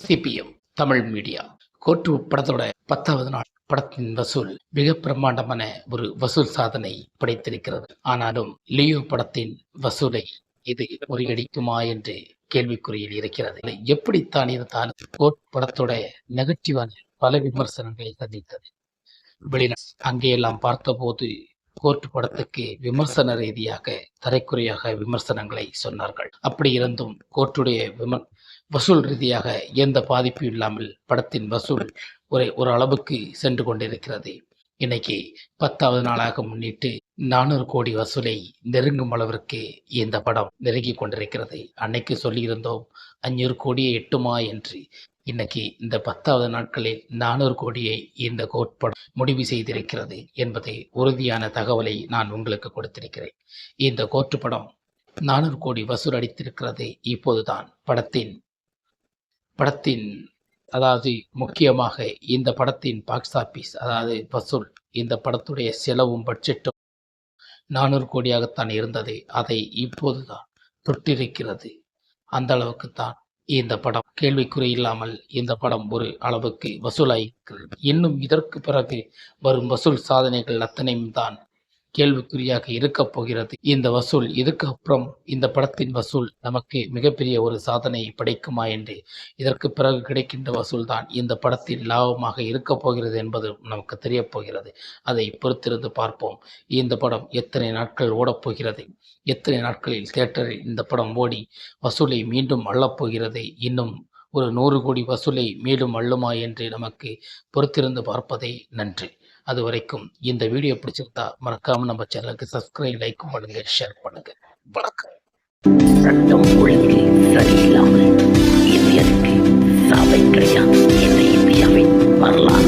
CPM Tamil media court படத்தோட 10வது நாள் படத்தின் வசூல் மிக பிரம்மாண்டமான ஒரு வசூல் சாதனை படைத்திருக்கிறது. ஆனாலும் லியோ படத்தின் வசூலை இது முறியடிக்குமா என்று கேள்விக்குறியில் இருக்கிறது. எப்படித்தான் இருந்தாலும் கோர்ட் படத்தோட நெகட்டிவான பல விமர்சனங்களை சந்தித்தது. அங்கேயெல்லாம் பார்த்தபோது கோர்ட் படத்துக்கு விமர்சன ரீதியாக தரைக்குறையாக விமர்சனங்களை சொன்னார்கள். அப்படி இருந்தும் கோர்ட்டுடைய வசூல் ரீதியாக எந்த பாதிப்பும் இல்லாமல் படத்தின் வசூல் ஒரு அளவுக்கு சென்று கொண்டிருக்கிறது. இன்னைக்கு 10வது நாளாக முன்னிட்டு 400 கோடி வசூலை நெருங்கும் அளவிற்கு இந்த படம் நெருங்கி கொண்டிருக்கிறது. அன்னைக்கு சொல்லியிருந்தோம் 500 கோடியை எட்டுமா என்று. இன்னைக்கு இந்த 10வது நாட்களில் 400 கோடியை இந்த கோர்ட் படம் முடிவு செய்திருக்கிறது என்பதை உறுதியான தகவலை நான் உங்களுக்கு கொடுத்திருக்கிறேன். இந்த கோர்ட் படம் 400 கோடி வசூல் அடித்திருக்கிறது. இப்போதுதான் படத்தின் அதாவது முக்கியமாக இந்த படத்தின் பாக்ஸ் ஆபீஸ் அதாவது வசூல், இந்த படத்துடைய செலவும் பட்ஜெட்டும் 400 கோடியாகத்தான் இருந்தது. அதை இப்போதுதான் தொட்டிருக்கிறது. அந்த அளவுக்கு தான் இந்த படம் கேள்விக்குறி இல்லாமல் இந்த படம் ஒரு அளவுக்கு வசூலாயிருக்கிறது. இன்னும் இதற்கு பிறகு வரும் வசூல் சாதனைகள் அத்தனையும் தான் கேள்விக்குறியாக இருக்கப் போகிறது. இந்த வசூல் இதுக்கு அப்புறம் இந்த படத்தின் வசூல் நமக்கு மிகப்பெரிய ஒரு சாதனை படைக்குமா என்று, இதற்கு பிறகு கிடைக்கின்ற வசூல் தான் இந்த படத்தின் லாபமாக இருக்கப் போகிறது என்பது நமக்கு தெரியப் போகிறது. அதை பொறுத்திருந்து பார்ப்போம். இந்த படம் எத்தனை நாட்கள் ஓடப்போகிறது, எத்தனை நாட்களில் தியேட்டரில் இந்த படம் ஓடி வசூலை மீண்டும் அள்ளப்போகிறது, இன்னும் ஒரு 100 கோடி வசூலை மீண்டும் அள்ளுமா என்று நமக்கு பொறுத்திருந்து பார்ப்பதே நன்று. அது வரைக்கும் இந்த வீடியோ பிடிச்சிருந்தா மறக்காம நம்ம சேனலுக்கு சப்ஸ்கிரைப், லைக் பண்ணுங்க, ஷேர் பண்ணுங்க. வணக்கம். சட்டம் ஒழுங்கு சரியில்லாமல் இந்தியாவுக்கு சாவை கிடையாது. இந்தியாவின் வரலாறு